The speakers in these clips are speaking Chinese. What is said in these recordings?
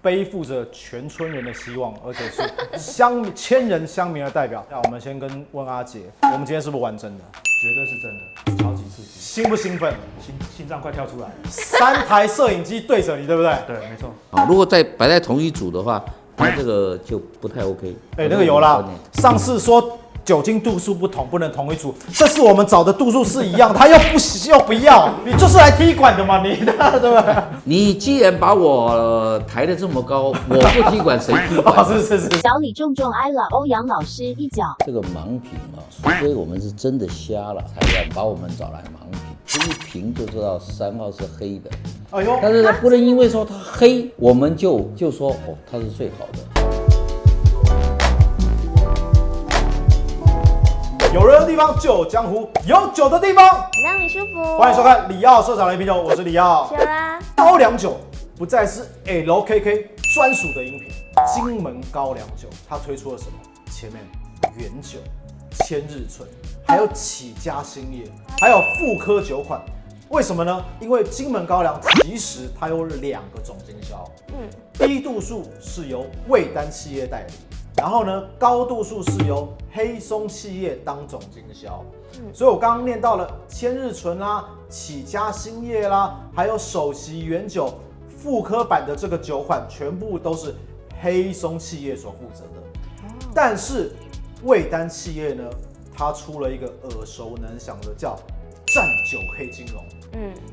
背负着全村人的希望，而且是千人乡民的代表。那我们先问阿杰，我们今天是不是玩真的？绝对是真的，超级刺激，兴不兴奋？心脏快跳出来。3台摄影机对着你，对不对？对，没错。好，如果摆在同一组的话，那这个就不太 OK。那个有啦，上次说酒精度数不同，不能同一组，这是我们找的度数是一样，他又不要，你就是来踢馆的嘛，你对不对？你既然把我抬得这么高，我不踢馆谁踢馆？是。小李重重挨了欧阳老师一脚。这个盲评啊，除非我们是真的瞎了，才要把我们找来盲评。这一评就知道3号是黑的。哎呦，但是呢，不能因为说他黑，我们就说哦他是最好的。有人的地方就有江湖，有酒的地方让你舒服。欢迎收看李奥社长的啤酒，我是李奥。修啦，高粱酒不再是 LKK 专属的饮品，金门高粱酒它推出了什么？前面原酒、千日醇，还有起家兴业，还有复刻酒款。为什么呢？因为金门高粱其实它有2个总经销，低度数是由味丹企业代理。然后呢，高度数是由黑松企业当总经销，所以我刚刚念到了千日醇啦、起家兴业啦，还有首席原酒复刻版的这个酒款，全部都是黑松企业所负责的。但是味丹企业呢，它出了一个耳熟能详的叫战酒黑金龙，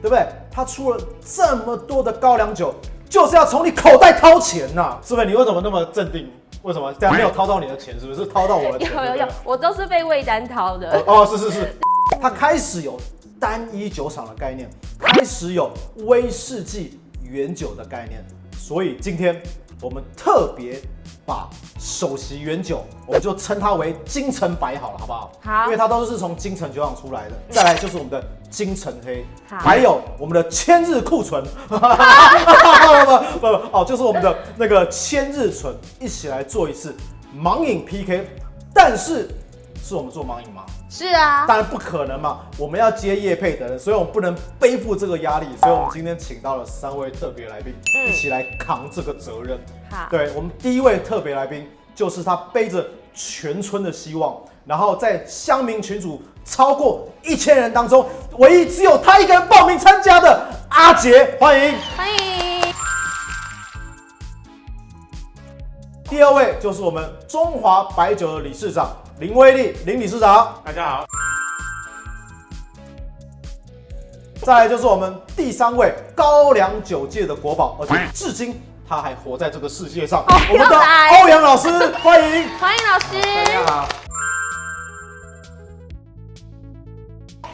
对不对？它出了这么多的高粱酒，就是要从你口袋掏钱呐，是不是？你为什么那么镇定？为什么这样没有掏到你的钱？是不是掏到我的钱？有，我都是被味丹掏的。是，它开始有单一酒厂的概念，开始有威士忌原酒的概念，所以今天我们特别把首席原酒，我们就称它为金城白好了，好不好？好，因为它都是从金城酒厂出来的。再来就是我们的金城黑，还有我们的千日库存，就是我们的那个千日醇，一起来做一次盲饮 PK。但是我们做盲饮吗？是啊，当然不可能嘛，我们要接业配的人，所以我们不能背负这个压力，所以我们今天请到了3位特别来宾，一起来扛这个责任。好，对，我们第一位特别来宾就是他背着全村的希望，然后在乡民群组超过1000人当中，唯一只有他一个人报名参加的阿杰，欢迎。第2位就是我们中华白酒的理事长林威利，林理事长，大家好。再来就是我们第3位高粱酒界的国宝，而且至今他还活在这个世界上，我们的欧阳老师，欢迎老师。大家好。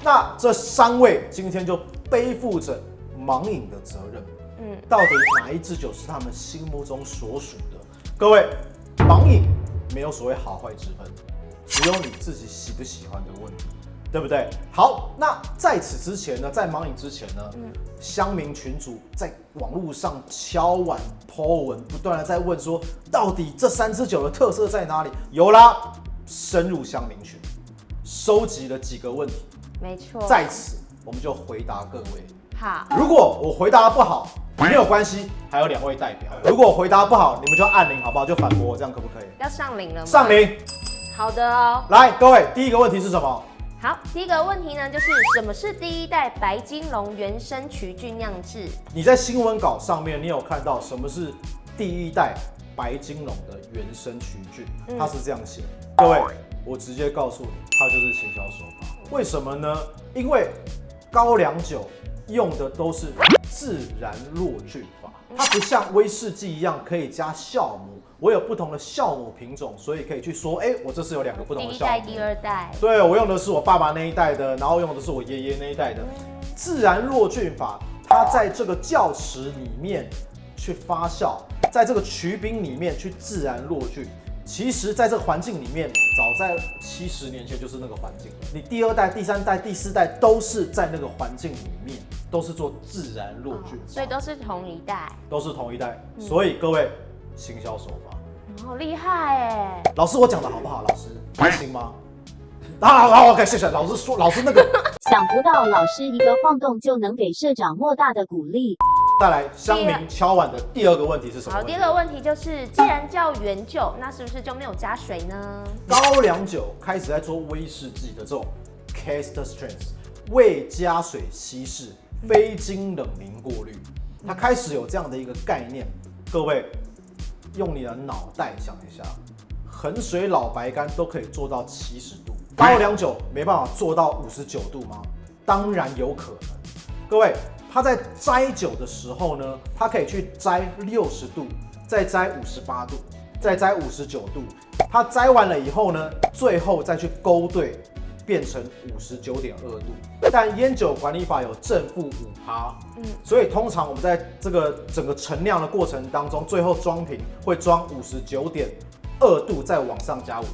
那这3位今天就背负着盲饮的责任，到底哪一支酒是他们心目中所属的？各位，盲饮没有所谓好坏之分，只有你自己喜不喜欢的问题，对不对？好，那在此之前呢，在盲饮之前呢，乡民群组在网络上敲碗 po 文，不断的在问说，到底这3支酒的特色在哪里？有啦，深入乡民群，收集了几个问题，没错，在此我们就回答各位。好，如果我回答不好，没有关系，还有2位代表。如果我回答不好，你们就按铃，好不好？就反驳我，这样可不可以？要上铃了吗？上铃。好的哦。来，各位，第一个问题是什么？好，第一个问题呢，就是什么是第一代白金龙原生曲菌酿制？你在新闻稿上面，你有看到什么是第一代白金龙的原生曲菌？它是这样写的。各位，我直接告诉你，它就是行销手法。为什么呢？因为高粱酒用的都是自然落菌法，它不像威士忌一样可以加酵母。我有不同的酵母品种，所以可以去说，我这是有2个不同的酵母。第1代、第2代。对，我用的是我爸爸那一代的，然后用的是我爷爷那一代的。自然落菌法，它在这个窖池里面去发酵，在这个曲柄里面去自然落菌。其实，在这个环境里面，早在70年前就是那个环境。你第2代、第3代、第4代都是在那个环境里面，都是做自然落菌，所以都是同一代，都是同一代。所以各位，行销手法好厉害哎！老师，我讲的好不好？老师还行吗？好 ，OK， 谢谢老师说，老师那个想不到老师一个晃动就能给社长莫大的鼓励。再来，乡民敲碗的第二个问题是什么？好，第二个问题就是，既然叫原酒，那是不是就没有加水呢？高粱酒开始在做威士忌的这种 cast strength， 未加水稀释，非经冷凝过滤，它开始有这样的一个概念。各位用你的脑袋想一下，衡水老白干都可以做到70度，高粱酒没办法做到59度吗？当然有可能。各位，他在摘酒的时候呢，他可以去摘60度，再摘58度，再摘59度。他摘完了以后呢，最后再去勾兑，变成59.2度。但烟酒管理法有正负5%，所以通常我们在这个整个陈酿的过程当中，最后装瓶会装59.2度，再往上加5%，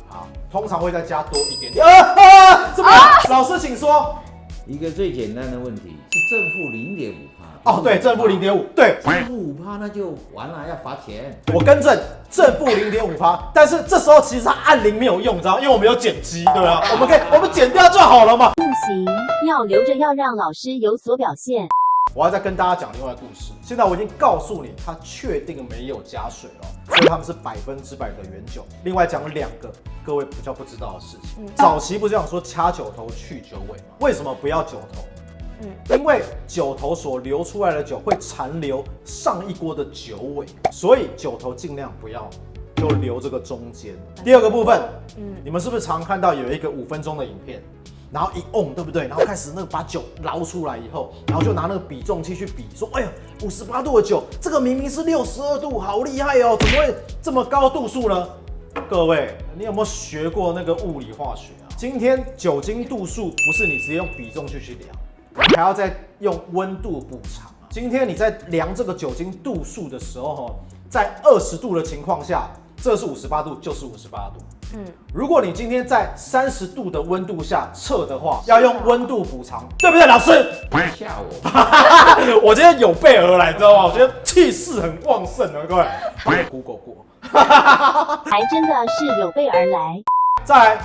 通常会再加多一点点。怎么样？老师请说。一个最简单的问题是正负0.5%。哦，对，正负0.5%，对，正负5%那就完了，要罚钱。我更正，正负0.5%，但是这时候其实它按铃没有用，你知道，因为我们有剪辑，对吧？我们剪掉就好了嘛。不行，要留着，要让老师有所表现。我要再跟大家讲另外一个故事。现在我已经告诉你，它确定没有加水了，所以他们是100%的原酒。另外讲2个各位比较不知道的事情。早期不是讲说掐酒头去酒尾吗？为什么不要酒头？因为酒头所流出来的酒会残留上一锅的酒尾，所以酒头尽量不要，就留这个中间。第二个部分，你们是不是常看到有一个5分钟的影片，然后一对不对？然后开始那个把酒捞出来以后，然后就拿那个比重器去比，说，哎呀，58度的酒，这个明明是62度，好厉害哦，怎么会这么高度数呢？各位，你有没有学过那个物理化学啊？今天酒精度数不是你直接用比重去量。你还要再用温度补偿啊！今天你在量这个酒精度数的时候，在20度的情况下，这是58度，就是58度。如果你今天在30度的温度下测的话，要用温度补偿，对不对，老师？别吓我！我今天有备而来，知道吗？我觉得气势很旺盛啊，各位。我有 Google 过，还真的是有备而来。再来，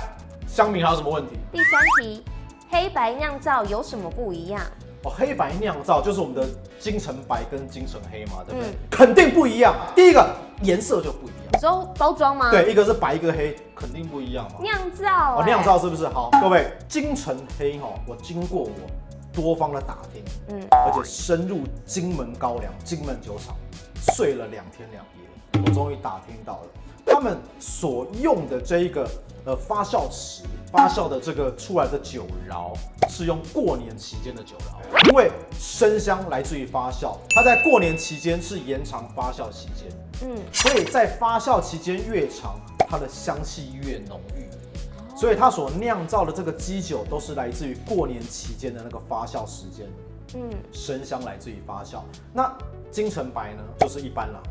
乡民还有什么问题？第3题。黑白酿造有什么不一样？黑白酿造就是我们的金橙白跟金橙黑嘛，对不对？肯定不一样。第一个颜色就不一样。你说包装吗？对，一个是白，一个黑，肯定不一样嘛。酿造酿造是不是？好，各位，金橙黑我经过我多方的打听，而且深入金门高粱金门酒厂，睡了2天2夜，我终于打听到了他们所用的这一个发酵池。发酵的这个出来的酒醪是用过年期间的酒醪，因为生香来自于发酵，它在过年期间是延长发酵期间，所以在发酵期间越长，它的香气越浓郁，所以它所酿造的这个基酒都是来自于过年期间的那个发酵时间，生香来自于发酵。那金橙白呢，就是一般啦，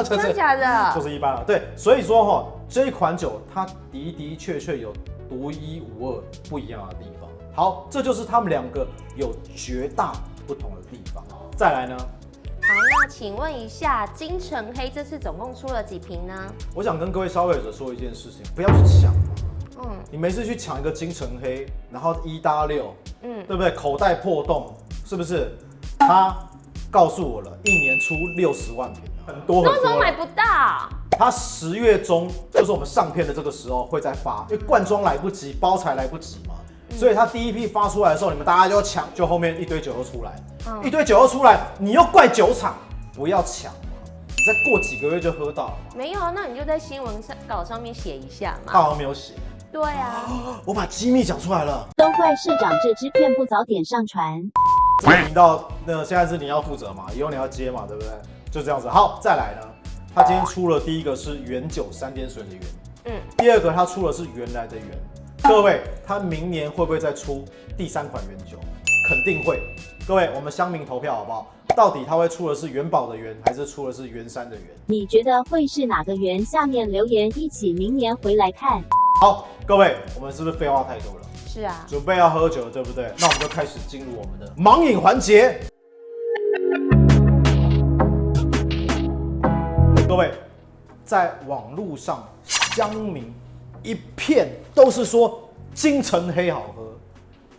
真的假的？就是一般啦，对，所以说这一款酒它的确有独一无二不一样的地方。好，这就是他们2个有绝大不同的地方。再来呢？好，那请问一下，金橙黑这次总共出了几瓶呢？我想跟各位消费者说一件事情，不要去抢。你每次去抢一个金橙黑，然后1搭6，对不对？口袋破洞，是不是？他告诉我了，1年出60万瓶，很多。那为什么买不到？它10月中就是我们上片的这个时候会再发，因为灌装来不及，包材来不及嘛，所以它第一批发出来的时候，你们大家就要抢，就后面一堆酒又出来，一堆酒又出来，你又怪酒厂不要抢嘛，你再过几个月就喝到了嘛。没有啊，那你就在新闻稿上面写一下嘛。他好像没有写。对啊，我把机密讲出来了。都怪社长这支片不早点上传。这个频道那现在是你要负责嘛，以后你要接嘛，对不对？就这样子。好，再来呢。他今天出了第一个是原酒3点水的原，第二个他出的是原来的原。各位，他明年会不会再出第3款原酒？肯定会。各位，我们乡民投票好不好？到底他会出的是元宝的元，还是出的是元山的元？你觉得会是哪个元？下面留言一起明年回来看。好，各位，我们是不是废话太多了？是啊，准备要喝酒了，对不对？那我们就开始进入我们的盲饮环节。各位，在网络上，乡民一片都是说金橙黑好喝。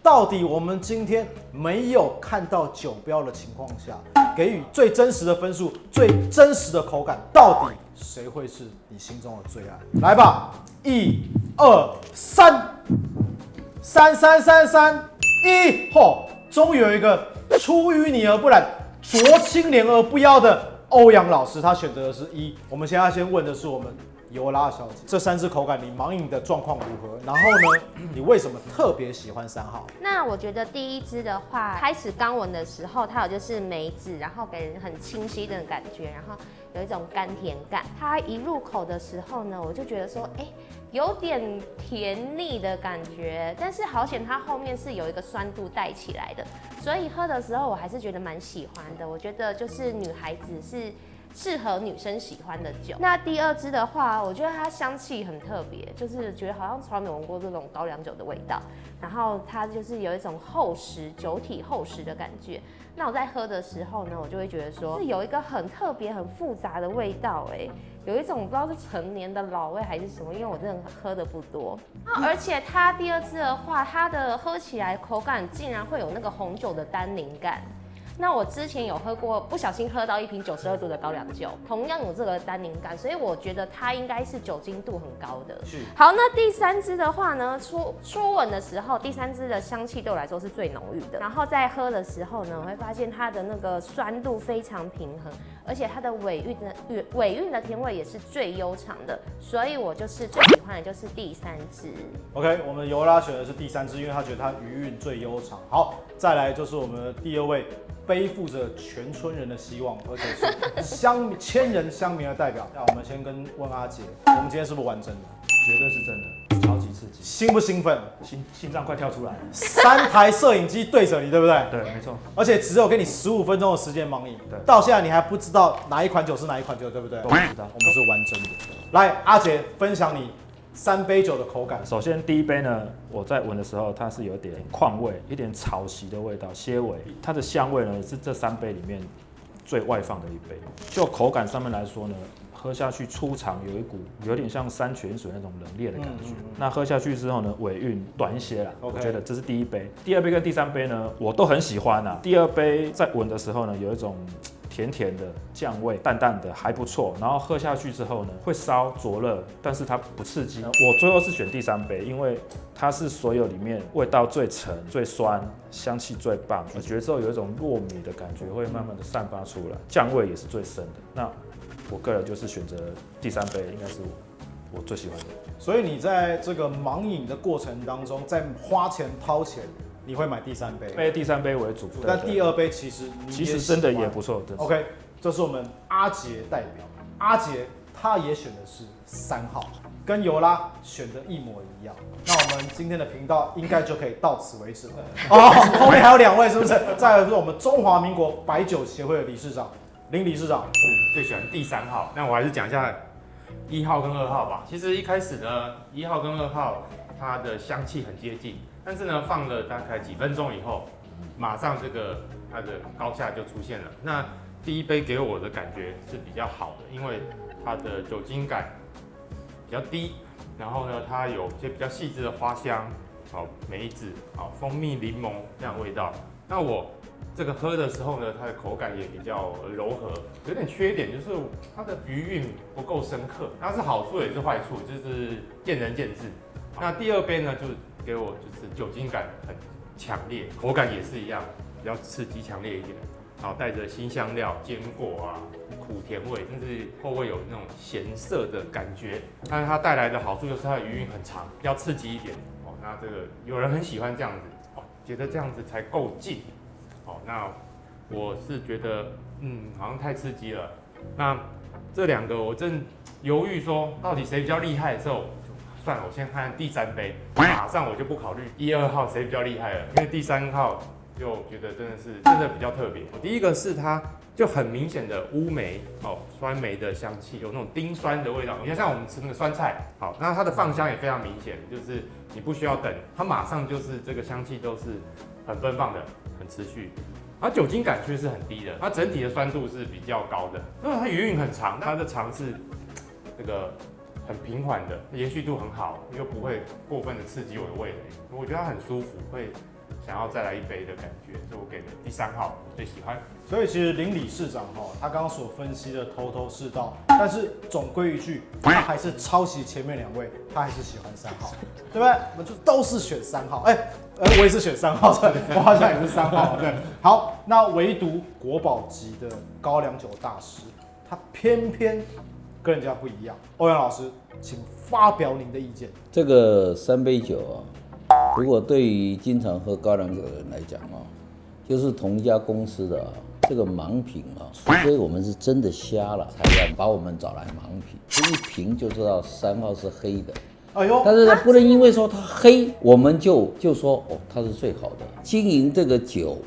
到底我们今天没有看到酒标的情况下，给予最真实的分数，最真实的口感，到底谁会是你心中的最爱？来吧，1、2、3，3、3、3、3、1，吼！终于有一个出淤泥而不染、濯清涟而不妖的欧阳老师，他选择的是1。我们现在先问的是我们尤拉小姐，这3支口感你盲饮的状况如何？然后呢，你为什么特别喜欢3号？那我觉得第1支的话，开始刚闻的时候，它有就是梅子，然后给人很清晰的感觉，然后有一种甘甜感。它一入口的时候呢，我就觉得说，有点甜腻的感觉，但是好险它后面是有一个酸度带起来的，所以喝的时候我还是觉得蛮喜欢的。我觉得就是女孩子是适合女生喜欢的酒。那第2支的话，我觉得它香气很特别，就是觉得好像从来没闻过这种高粱酒的味道，然后它就是有一种厚实酒体厚实的感觉。那我在喝的时候呢，我就会觉得说，是有一个很特别、很复杂的味道，有一种不知道是陈年的老味还是什么，因为我真的喝的不多。而且它第2支的话，它的喝起来口感竟然会有那个红酒的单宁感。那我之前有喝过，不小心喝到一瓶92度的高粱酒，同样有这个单宁感，所以我觉得它应该是酒精度很高的。好，那第3支的话呢，初闻的时候，第3支的香气对我来说是最浓郁的。然后在喝的时候呢，我会发现它的那个酸度非常平衡，而且它的尾韵的甜味也是最悠长的，所以我就是最喜欢的就是第3支。OK， 我们尤拉选的是第3支，因为他觉得它余韵最悠长。好，再来就是我们的第2位。背负着全村人的希望，而且是千人乡民的代表。那我们先问阿杰，我们今天是不是玩真的？绝对是真的，超级刺激，兴不兴奋？心脏快跳出来了。3台摄影机对着你，对不对？对，没错。而且只有给你15分钟的时间盲饮。对。到现在你还不知道哪一款酒是哪一款酒，对不对？都不知道。我们是玩真的。来，阿杰分享你3杯酒的口感。首先第1杯呢，我在闻的时候，它是有点矿味，一点草席的味道，些微。它的香味呢，是这3杯里面最外放的1杯。就口感上面来说呢，喝下去出场有一股有点像山泉水那种冷冽的感觉。那喝下去之后呢，尾韵短一些啦。我觉得这是第1杯。第2杯跟第3杯呢，我都很喜欢啊。第2杯在闻的时候呢，有一种甜甜的酱味，淡淡的还不错。然后喝下去之后呢，会稍灼热，但是它不刺激。我最后是选第3杯，因为它是所有里面味道最沉、最酸、香气最棒。我觉得之后有一种糯米的感觉会慢慢的散发出来，酱味也是最深的。那我个人就是选择第3杯，应该是我最喜欢的。所以你在这个盲饮的过程当中，在花钱掏钱。你会买第3杯？第3杯为主，但第2杯其实真的也不错。OK， 这是我们阿杰代表，阿杰他也选的是3号，跟尤拉选的一模一样。那我们今天的频道应该就可以到此为止了。后面还有2位是不是？再来是我们中华民国白酒协会的理事长林理事长，最喜欢第3号。那我还是讲一下1号跟2号吧。其实一开始呢，1号跟2号它的香气很接近。但是呢，放了大概几分钟以后，马上它的高下就出现了。那第1杯给我的感觉是比较好的，因为它的酒精感比较低，然后呢，它有些比较细致的花香，梅子，蜂蜜、柠檬这样的味道。那我这个喝的时候呢，它的口感也比较柔和，有点缺点就是它的余韵不够深刻。它是好处也是坏处，就是见仁见智。那第2杯呢，就是给我就是酒精感很强烈，口感也是一样，比较刺激强烈一点，然后带着新香料、坚果啊、苦甜味，甚至后味有那种咸涩的感觉。但是它带来的好处就是它的余韵很长，比较刺激一点。那这个有人很喜欢这样子，觉得这样子才够劲。那我是觉得，好像太刺激了。那这2个我正犹豫说，到底谁比较厉害的时候。算了，我先看第3杯，马上我就不考虑1、2号谁比较厉害了，因为第3号就觉得真的比较特别。第1个是它就很明显的乌梅酸梅的香气，有那种丁酸的味道。你看像我们吃那个酸菜，好，那它的放香也非常明显，就是你不需要等，它马上就是这个香气都是很奔放的，很持续。它酒精感却是很低的，它整体的酸度是比较高的，因为它余韵很长，它的长是这个。很平缓的，延续度很好，又不会过分的刺激我的味蕾。我觉得它很舒服，会想要再来一杯的感觉，所以我给了第3号，我最喜欢。所以其实林理事长他刚刚所分析的头头是道，但是总归一句，他还是抄袭前面2位，他还是喜欢3号，对不对？我们就都是选3号，我也是选3号，我好像也是3号，对。好，那唯独国宝级的高粱酒大师，他偏偏跟人家不一样。欧阳老师，请发表您的意见。这个3杯酒如果对于经常喝高粱酒的人来讲就是同一家公司的这个盲品除非我们是真的瞎了，才要把我们找来盲品，这一瓶就知道3号是黑的。哎呦，但是呢，不能因为说它黑，我们就说它是最好的。经营这个酒，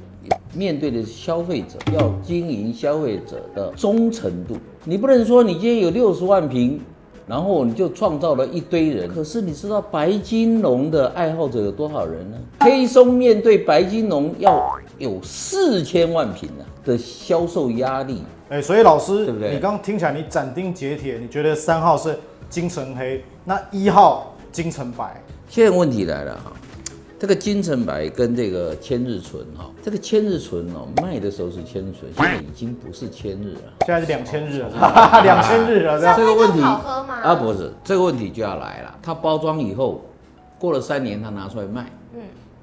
面对的消费者，要经营消费者的忠诚度。你不能说你今天有60万瓶，然后你就创造了一堆人。可是你知道白金龙的爱好者有多少人呢？黑松面对白金龙要有4000万瓶的销售压力。所以老师，对不对？你刚刚听起来你斩钉截铁，你觉得3号是金城黑，那1号金城白。现在问题来了这个金城白跟这个千日醇这个千日醇卖的时候是千日醇，现在已经不是千日了，现在是2000日了，2000日了，这个问题好喝吗？不是这个问题就要来了。它包装以后，过了3年，它拿出来卖，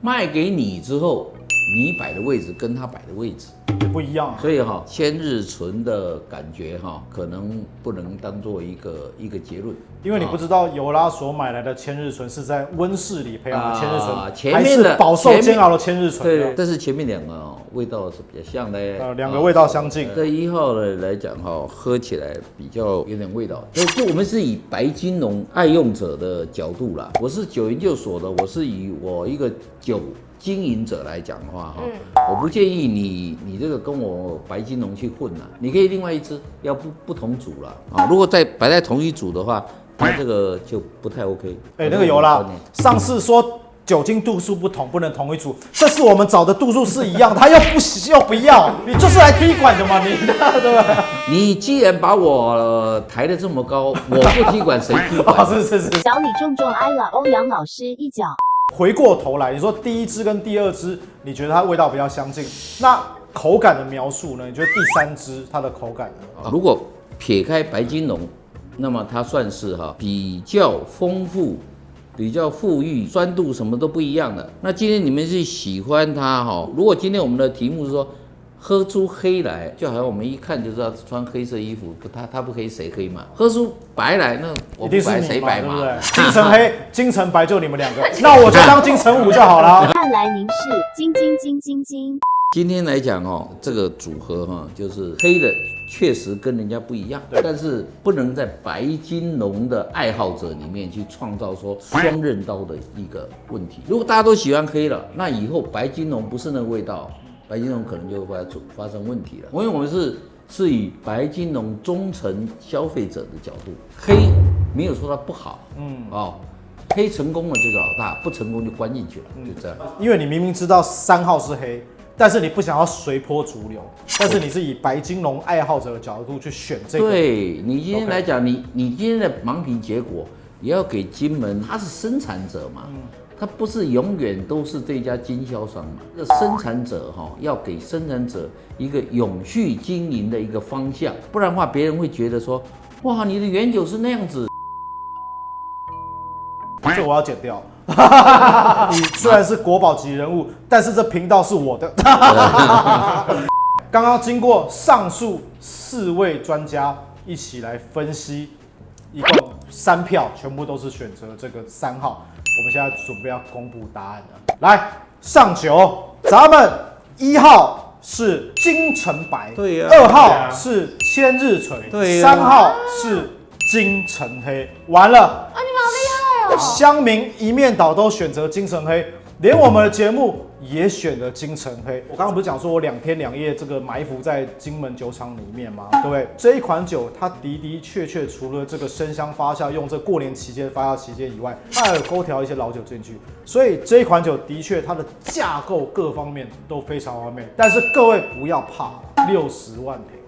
卖给你之后，你摆的位置跟他摆的位置也不一样，所以千日醇的感觉可能不能当做一个结论，因为你不知道尤拉所买来的千日醇是在温室里培养的千日醇，还是饱受煎熬的千日醇。对，但是前面2个味道是比较像的，2个味道相近。这1号呢来讲喝起来比较有点味道。就我们是以白金龙爱用者的角度啦，我是酒研究所的，我是以我一个酒经营者来讲的话我不建议你这个跟我白金龙去混你可以另外一支，要不同组了如果摆在同一组的话，那这个就不太 OK。那个有啦，上次说酒精度数不同，不能同一组，这次我们找的度数是一样，他又不要，你就是来踢馆的嘛，你对不对？你既然把我抬得这么高，我不踢馆谁踢馆？是。小李重重挨了欧阳老师一脚。回过头来，你说第1支跟第2支，你觉得它味道比较相近，那口感的描述呢？你觉得第3支它的口感呢？如果撇开白金龙，那么它算是比较丰富、比较富裕，酸度什么都不一样的。那今天你们是喜欢它如果今天我们的题目是说喝出黑来，就好像我们一看就知道穿黑色衣服，他不黑谁黑嘛？喝出白来，那我不白谁白嘛？对不对？金城黑、金城白就你们2个，那我就当金城武就好了。看来您是金。今天来讲这个组合就是黑的确实跟人家不一样，但是不能在白金龙的爱好者里面去创造说双刃刀的一个问题。如果大家都喜欢黑了，那以后白金龙不是那个味道，白金龙可能就会发生问题了。因为我们是以白金龙忠诚消费者的角度，黑没有说它不好，黑成功了就是老大，不成功就关进去了，就这样。因为你明明知道3号是黑，但是你不想要随波逐流，但是你是以白金龙爱好者的角度去选这个。对你今天来讲，你今天的盲品结果也要给金门，他是生产者嘛，他不是永远都是这家经销商嘛。这生产者要给生产者一个永续经营的一个方向，不然的话别人会觉得说，哇，你的原酒是那样子。这我要剪掉。你虽然是国宝级人物，但是这频道是我的。刚刚经过上述4位专家一起来分析，一共3票，全部都是选择这个3号。我们现在准备要公布答案了。来上酒，咱们1号是金城白，对呀2号是千日醇，对呀3号是金城黑。完了。你们好厉害哦！乡民一面倒都选择金城黑，连我们的节目也选了金城黑。我刚刚不是讲说我2天2夜这个埋伏在金门酒厂里面吗？各位，这一款酒它的确除了这个生香发酵用这过年期间发酵期间以外，它还有勾调一些老酒进去，所以这一款酒的确它的架构各方面都非常完美。但是各位不要怕，60万瓶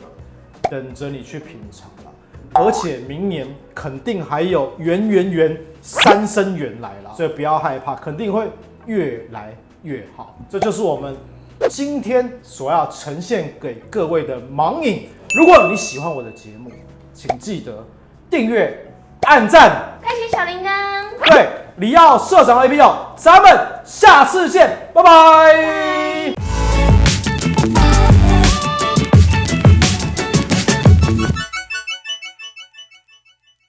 等着你去品尝啦。而且明年肯定还有圆3升圆来啦，所以不要害怕，肯定会越来越好。这就是我们今天所要呈现给各位的盲饮。如果你喜欢我的节目，请记得订阅、按赞、开启小铃铛。对，里奥社长的 APP，咱们下次见，拜拜。